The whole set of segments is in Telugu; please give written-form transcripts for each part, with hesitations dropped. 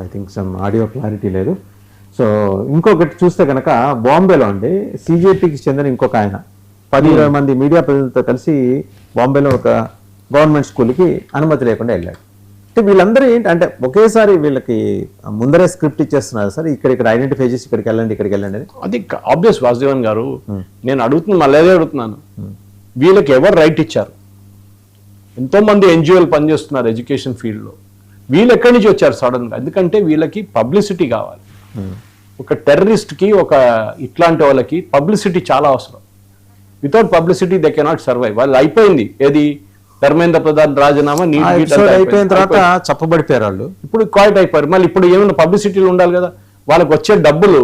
I think some audio clarity లేదు. సో ఇంకొకటి చూస్తే కనుక బాంబేలో అండి CJPకి చెందిన ఇంకొక ఆయన 10-20 మంది మీడియా ప్రతినిధులతో కలిసి బాంబేలో ఒక గవర్నమెంట్ స్కూల్కి అనుమతి లేకుండా వెళ్ళాడు. అంటే వీళ్ళందరూ ఏంటంటే ఒకేసారి వీళ్ళకి ముందరే స్క్రిప్ట్ ఇచ్చేస్తున్నారు సార్, ఇక్కడ ఐడెంటిఫై చేసి ఇక్కడికి వెళ్ళండి అని. అది ఆబ్వియస్ వాసుదేవన్ గారు, నేను మళ్ళీ అడుగుతున్నాను, వీళ్ళకి ఎవరు రైట్ ఇచ్చారు? ఎంతో మంది NGOలు పనిచేస్తున్నారు ఎడ్యుకేషన్ ఫీల్డ్లో, వీళ్ళు ఎక్కడి నుంచి వచ్చారు సడన్గా? ఎందుకంటే వీళ్ళకి పబ్లిసిటీ కావాలి. ఒక టెర్రరిస్ట్కి, ఒక ఇట్లాంటి వాళ్ళకి పబ్లిసిటీ చాలా అవసరం. Without publicity they cannot survive. వాళ్ళు అయిపోయింది ఏది, ధర్మేంద్ర ప్రధాన్ రాజీనామా అయిపోయిన తర్వాత చెప్పబడిపోయారు వాళ్ళు. ఇప్పుడు క్వైట్ అయిపోయారు. మళ్ళీ ఇప్పుడు ఏమైనా పబ్లిసిటీలు ఉండాలి కదా. వాళ్ళకి వచ్చే డబ్బులు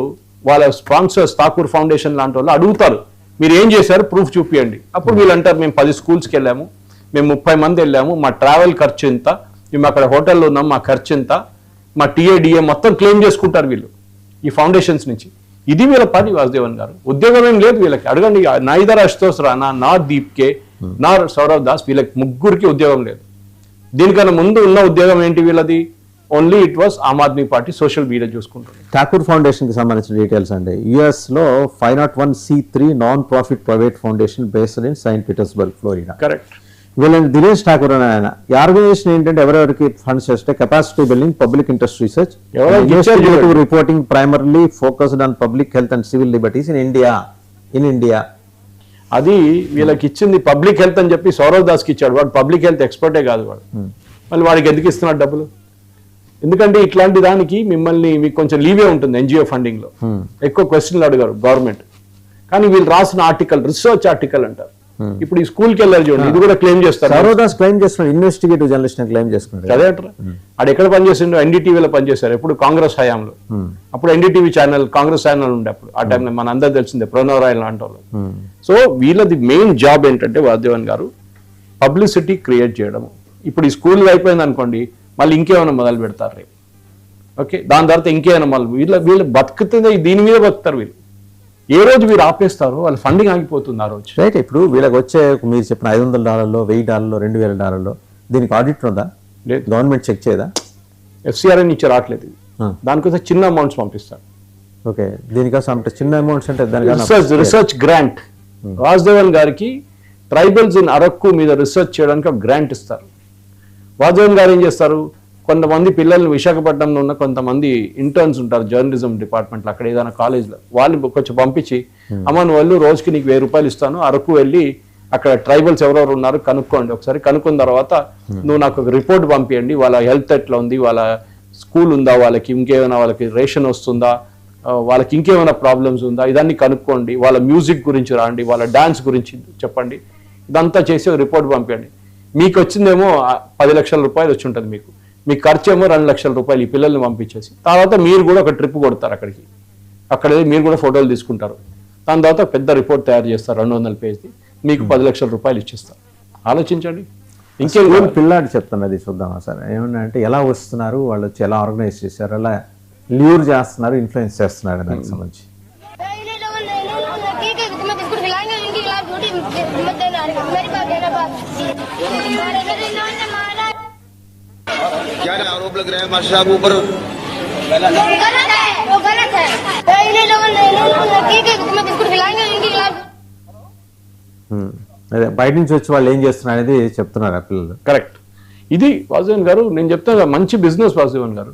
వాళ్ళ స్పాన్సర్స్ ఠాకూర్ ఫౌండేషన్ లాంటి వాళ్ళు అడుగుతారు, మీరు ఏం చేశారు ప్రూఫ్ చూపియండి. అప్పుడు వీళ్ళు అంటారు, మేము 10 స్కూల్స్కి వెళ్ళాము, మేము 30 మంది వెళ్ళాము, మా ట్రావెల్ ఖర్చు ఇంత, మేము అక్కడ హోటల్లో ఉన్నాం, మా ఖర్చు ఇంత, మా TADA మొత్తం క్లెయిమ్ చేసుకుంటారు వీళ్ళు ఈ ఫౌండేషన్స్ నుంచి. ఇది వీళ్ళ పని వాసుదేవన్ గారు. ఉద్యోగం ఏం లేదు వీళ్ళకి. అడగండి, నైదర్ అశుతోష్ రాణా, నా దీప్కే, నా సౌరవ్ దాస్, వీళ్ళకి ముగ్గురికి ఉద్యోగం లేదు. దీనికన్నా ముందు ఉన్న ఉద్యోగం ఏంటి వీళ్ళది? Only it was Aam Aadmi Party social media చూసుకుంటుంది. ఠాకూర్ ఫౌండేషన్ కి సంబంధించిన డీటెయిల్స్ అండి. US లో 501c3 non profit private foundation based in Saint Petersburg, Florida. Correct. వీళ్ళని దినేష్ ఠాకూర్ అని ఆయన. ఈ ఆర్గనైజేషన్ ఏంటంటే ఎవరెవరికి ఫండ్స్ చేస్తే capacity building, public interest research, reporting, primarily focused on public health and civil liberties in India. అది వీళ్ళకి ఇచ్చింది పబ్లిక్ హెల్త్ అని చెప్పి సౌరవ్ దాస్కి ఇచ్చాడు. వాడు పబ్లిక్ హెల్త్ ఎక్స్పర్టే కాదు వాడు. మళ్ళీ వాడికి ఎందుకు ఇస్తున్నాడు డబ్బులు? ఎందుకంటే ఇట్లాంటి దానికి మీకు కొంచెం లీవే ఉంటుంది NGO ఫండింగ్ లో. ఎక్కువ క్వశ్చన్లు అడిగారు గవర్నమెంట్. కానీ వీళ్ళు రాసిన ఆర్టికల్ రీసెర్చ్ ఆర్టికల్ అంటారు. ఇప్పుడు ఈ స్కూల్కి వెళ్ళారు చూడండి, ఇది కూడా క్లెయిమ్ చేస్తారు. సౌరవ్ దాస్ క్లెయిమ్ చేస్తున్నారు, ఇన్వెస్టిగేటివ్ జర్నలిస్ట్ క్లెయిమ్ చేసుకున్నారు. అదే అంటారు. ఆడు ఎక్కడ పనిచేసిండు? NDTVలో పనిచేశారు ఎప్పుడు, కాంగ్రెస్ హయాంలో. అప్పుడు NDTV ఛానల్ కాంగ్రెస్ ఛానల్ ఉండే అప్పుడు. ఆ టైంలో మన అందరు తెలిసిందే, ప్రణవ్ రాయల్ లాంటి వాళ్ళు. సో వీళ్ళది మెయిన్ జాబ్ ఏంటంటే వాసుదేవన్ గారు, పబ్లిసిటీ క్రియేట్ చేయడము. ఇప్పుడు ఈ స్కూల్ అయిపోయింది అనుకోండి, మళ్ళీ ఇంకేమైనా మొదలు పెడతారు రేపు. ఓకే, దాని తర్వాత ఇంకేమైనా మళ్ళీ వీళ్ళు బతుకుతుంది దీని మీద బతుకుతారు వీళ్ళు. ఏ రోజు వీరు ఆపేస్తారో వాళ్ళ ఫండింగ్ ఆగిపోతుంది ఆ రోజు. రైట్. ఇప్పుడు వీళ్ళకి వచ్చే మీరు చెప్పిన $500, $1000, $2000 దీనికి ఆడిట్ ఉందా? లేదు. Government check చేయదా? FCRI నుంచి రావట్లేదు. దానికోసం చిన్న అమౌంట్స్ పంపిస్తారు. ఓకే, దీనికోసం అంటే చిన్న అమౌంట్స్ అంటే రిసర్చ్ గ్రాంట్. వాసుదేవన్ గారికి ట్రైబల్స్ ఇన్ అరకు మీద రీసెర్చ్ చేయడానికి ఒక గ్రాంట్ ఇస్తారు. వాసుదేవన్ గారు ఏం చేస్తారు, కొంతమంది పిల్లలు విశాఖపట్నంలో ఉన్న కొంతమంది ఇంటర్న్స్ ఉంటారు జర్నలిజం డిపార్ట్మెంట్లో, అక్కడ ఏదైనా కాలేజ్లో, వాళ్ళు కొంచెం పంపించి, అమ్మ వాళ్ళు రోజుకి నీకు $1000 ఇస్తాను, అరకు వెళ్ళి అక్కడ ట్రైబల్స్ ఎవరెవరు ఉన్నారు కనుక్కోండి, ఒకసారి కనుక్కున్న తర్వాత నువ్వు నాకు ఒక రిపోర్ట్ పంపించండి, వాళ్ళ హెల్త్ ఎట్లా ఉంది, వాళ్ళ స్కూల్ ఉందా, వాళ్ళకి ఇంకేమైనా వాళ్ళకి రేషన్ వస్తుందా, వాళ్ళకి ఇంకేమైనా ప్రాబ్లమ్స్ ఉందా, ఇదన్నీ కనుక్కోండి, వాళ్ళ మ్యూజిక్ గురించి రాండి, వాళ్ళ డాన్స్ గురించి చెప్పండి, ఇదంతా చేసి రిపోర్ట్ పంపించండి. మీకు వచ్చిందేమో ₹10 లక్షల వచ్చి ఉంటుంది, మీకు ఖర్చు ఏమో ₹2 లక్షల ఈ పిల్లల్ని పంపించేసి, తర్వాత మీరు కూడా ఒక ట్రిప్ కొడతారు అక్కడికి, అక్కడ మీరు కూడా ఫోటోలు తీసుకుంటారు, దాని తర్వాత పెద్ద రిపోర్ట్ తయారు చేస్తారు 200 పేజీది, మీకు ₹10 లక్షల ఇచ్చేస్తారు. ఆలోచించండి. ఇంకేం పిల్లాడి చెప్తున్నది చూద్దామా సార్, ఏమన్నా అంటే ఎలా వస్తున్నారు వాళ్ళు, వచ్చి ఎలా ఆర్గనైజ్ చేశారు, ఎలా ల్యూర్ చేస్తున్నారు, ఇన్ఫ్లుయెన్స్ చేస్తున్నారు దానికి సంబంధించి. क्या आरोप लग रहा है मास्टर साहब ऊपर? वो गलत है। అదే బయట నుంచి వచ్చి వాళ్ళు ఏం చేస్తున్నారు అనేది చెప్తున్నారు పిల్లలు. కరెక్ట్. ఇది వాసుదేవన్ గారు నేను చెప్తాను, మంచి బిజినెస్ వాసుదేవన్ గారు.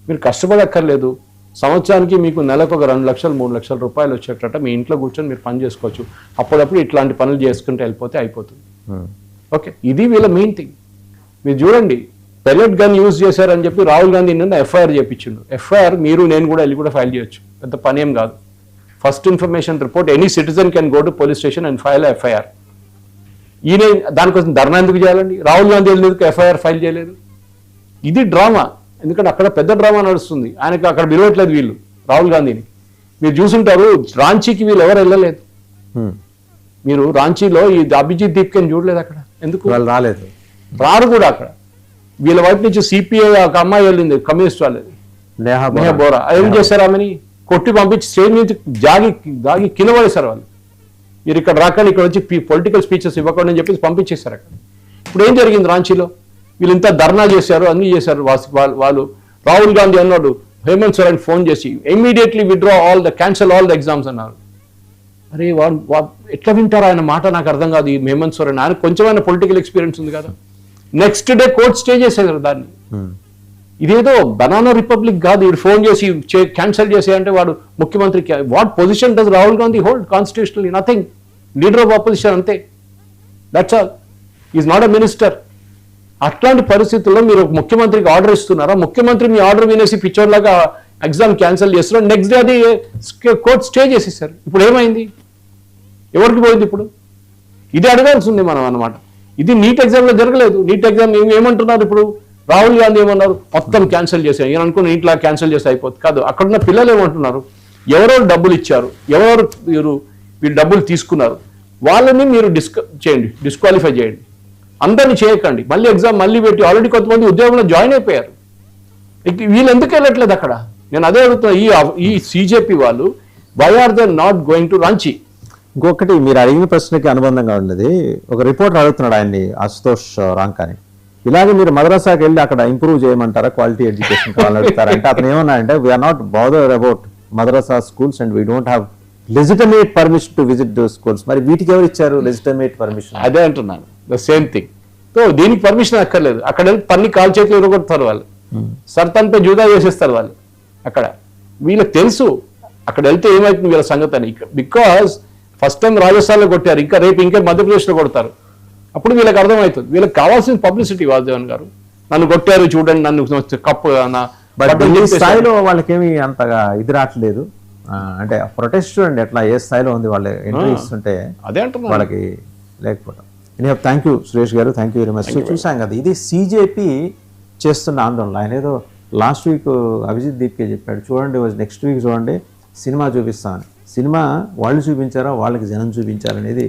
మీరు కష్టపడక్కర్లేదు. సంవత్సరానికి మీకు నెలకు ఒక $2 లక్షలు $3 లక్షల వచ్చేటట్టు మీ ఇంట్లో కూర్చొని మీరు పని చేసుకోవచ్చు. అప్పుడప్పుడు ఇట్లాంటి పనులు చేసుకుంటే వెళ్ళిపోతే అయిపోతుంది. ఓకే, ఇది వీళ్ళ మెయిన్ థింగ్. మీరు చూడండి, పెల్లెట్ గన్ యూజ్ చేశారని చెప్పి రాహుల్ గాంధీ నిన్న FIR చేయించిండు. FIR మీరు నేను కూడా వెళ్ళి కూడా ఫైల్ చేయొచ్చు, పెద్ద పని ఏం కాదు. First information report, any citizen can go to police station and file FIR. ఈయన దానికోసం ధర్నా ఎందుకు చేయాలండి? రాహుల్ గాంధీ ఎందుకు FIR ఫైల్ చేయలేదు? ఇది డ్రామా. ఎందుకంటే అక్కడ పెద్ద డ్రామా నడుస్తుంది. ఆయనకు అక్కడ పిలవట్లేదు వీళ్ళు రాహుల్ గాంధీని. మీరు చూసుంటారు, రాంచీకి వీళ్ళు ఎవరు వెళ్ళలేదు. మీరు రాంచీలో ఈ అభిజిత్ దీప్కేని చూడలేదు అక్కడ. ఎందుకు వాళ్ళు రాలేదు? రారు కూడా. అక్కడ వీళ్ళ వైపు నుంచి CPI ఒక అమ్మాయి వెళ్ళింది, కమ్యూనిస్ట్ వాళ్ళది, నేహా బోరా. ఏం చేశారు? ఆమెని కొట్టి పంపించి స్టేజ్ నుంచి దాగి కింద పడేశారు వాళ్ళు. మీరు ఇక్కడ రాకండి, ఇక్కడ వచ్చి పొలిటికల్ స్పీచెస్ ఇవ్వకండి అని చెప్పేసి పంపించేశారు అక్కడ. ఇప్పుడు ఏం జరిగింది రాంచీలో? వీళ్ళు ఇంత ధర్నా చేశారు, అన్నీ చేశారు. వాళ్ళు రాహుల్ గాంధీ అన్నాడు హేమంత్ సోరెన్ ఫోన్ చేసి immediately withdraw cancel all the exams అన్నారు. అరే ఎట్లా వింటారు ఆయన మాట నాకు అర్థం కాదు. ఈ హేమంత్ సోరెన్ ఆయన కొంచెమైనా పొలిటికల్ ఎక్స్పీరియన్స్ ఉంది కదా. నెక్స్ట్ డే కోర్ట్ స్టే చేసేది దాన్ని. ఇదేదో బనానా రిపబ్లిక్ కాదు. వీడు ఫోన్ చేసి క్యాన్సిల్ చేసి అంటే వాడు ముఖ్యమంత్రి. What position does Rahul Gandhi hold constitutionally? Nothing. Leader of opposition అంతే. That's all. Is not a minister. అట్లాంటి పరిస్థితుల్లో మీరు ఒక ముఖ్యమంత్రికి ఆర్డర్ ఇస్తున్నారా? ముఖ్యమంత్రి మీ ఆర్డర్ వినేసి పిక్చర్ లాగా ఎగ్జామ్ క్యాన్సిల్ చేస్తున్నారు. నెక్స్ట్ డే అది కోర్ట్ స్టే చేసేసారు. ఇప్పుడు ఏమైంది? ఎవరికి పోయింది ఇప్పుడు? ఇది అడగాల్సి ఉంది మనం అన్నమాట. ఇది నీట్ ఎగ్జామ్లో జరగలేదు. నీట్ ఎగ్జామ్ ఏమంటున్నారు ఇప్పుడు? రాహుల్ గాంధీ ఏమన్నారు? మొత్తం క్యాన్సిల్ చేశారు. నేను అనుకున్న నీట్లా క్యాన్సిల్ చేస్తే అయిపోతుంది. కాదు, అక్కడున్న పిల్లలు ఏమంటున్నారు? ఎవరెవరు డబ్బులు ఇచ్చారు, ఎవరెవరు వీళ్ళు డబ్బులు తీసుకున్నారు, వాళ్ళని మీరు డిస్క్వాలిఫై చేయండి. అందరినీ చేయకండి. మళ్ళీ ఎగ్జామ్ మళ్ళీ పెట్టి ఆల్రెడీ కొంతమంది ఉద్యోగంలో జాయిన్ అయిపోయారు. వీళ్ళు ఎందుకు వెళ్ళట్లేదు అక్కడ? నేను అదే అడుగుతున్నా. ఈ సిజేపీ వాళ్ళు why are they not going to Ranchi? ఇంకొకటి మీరు అడిగిన ప్రశ్నకి అనుబంధంగా ఉన్నది, ఒక రిపోర్టర్ అడుగుతున్నాడు ఆయన్ని, అశుతోష్ రాంకాని, ఇలాగే మీరు మద్రసాకి వెళ్ళి అక్కడ ఇంప్రూవ్ చేయమంటారా, క్వాలిటీ ఎడ్యుకేషన్ కావాలని అడుగుతారంటే అతను ఏమన్నా అంటే we're not bother about madrasa schools and we don't have legitimate permission to visit those schools. మరి వీటికి ఎవరు ఇచ్చారు లెజిటమేట్ పర్మిషన్? అదే అంటున్నాను, ద సేమ్ థింగ్. సో దీనికి పర్మిషన్ అక్కర్లేదు. అక్కడ పన్ని కాలు చేతులు ఇరగొడతారు వాళ్ళు, సర్తన్పై జూదా చేసేస్తారు వాళ్ళు. అక్కడ వీళ్ళకి తెలుసు అక్కడ వెళ్తే ఏమైతుంది వీళ్ళ సంగతి అని. బికాస్ ఫస్ట్ టైం రాజస్థాన్లో కొట్టారు, ఇంకా రేపు ఇంకా మధ్యప్రదేశ్లో కొడతారు. అప్పుడు వీళ్ళకి అర్థమవుతుంది. వీళ్ళకి కావాల్సిన పబ్లిసిటీ వాసుదేవన్ గారు, నన్ను కొట్టారు చూడండి, నన్ను కప్పు స్థాయిలో వాళ్ళకేమి అంతగా ఇది రావట్లేదు. అంటే ప్రొటెస్ట్ చూడండి ఎట్లా ఏ స్థాయిలో ఉంది, వాళ్ళు ఎంట్రీ ఇస్తుంటే అదే అంటున్నా వాళ్ళకి లేకపోవడం. థ్యాంక్ యూ సురేష్ గారు, థ్యాంక్ యూ వెరీ మచ్. చూసాం కదా, ఇది సిజేపీ చేస్తున్న ఆందోళన. ఆయన ఏదో లాస్ట్ వీక్ అభిజిత్ దీప్కే చెప్పాడు, చూడండి నెక్స్ట్ వీక్ చూడండి సినిమా చూపిస్తామని. సినిమా వాళ్ళు చూపించారా, వాళ్ళకి జనం చూపించారనేది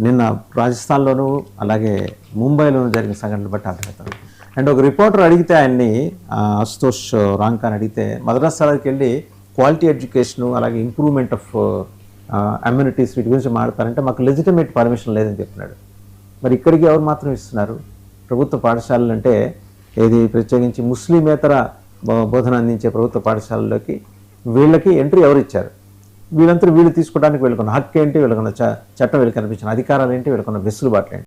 నిన్న రాజస్థాన్లోనూ అలాగే ముంబైలోనూ జరిగిన సంఘటనలు బట్టి అర్థమవుతుంది. అండ్ ఒక రిపోర్టర్ అడిగితే ఆయన్ని, అశుతోష్ రాంకాన్ అడిగితే, మద్రసాలకు వెళ్ళి క్వాలిటీ ఎడ్యుకేషను అలాగే ఇంప్రూవ్మెంట్ ఆఫ్ అమ్యూనిటీస్ వీటి గురించి మాట్లాడతారంటే మాకు లెజిటమేట్ పర్మిషన్ లేదని చెప్తున్నాడు. మరి ఇక్కడికి ఎవరు మాత్రం ఇస్తున్నారు? ప్రభుత్వ పాఠశాలలు అంటే ఏది ప్రత్యేకించి ముస్లిమేతర బోధన అందించే ప్రభుత్వ పాఠశాలలోకి వీళ్ళకి ఎంట్రీ ఎవరు ఇచ్చారు? వీళ్ళంతా వీళ్ళు తీసుకోవడానికి వీళ్ళకున్న హక్కు ఏంటి, వీళ్ళకున్న చట్టం వీళ్ళకి కనిపించిన అధికారాలు ఏంటి, వీళ్ళకున్న వెసులుబాట్లు ఏంటి?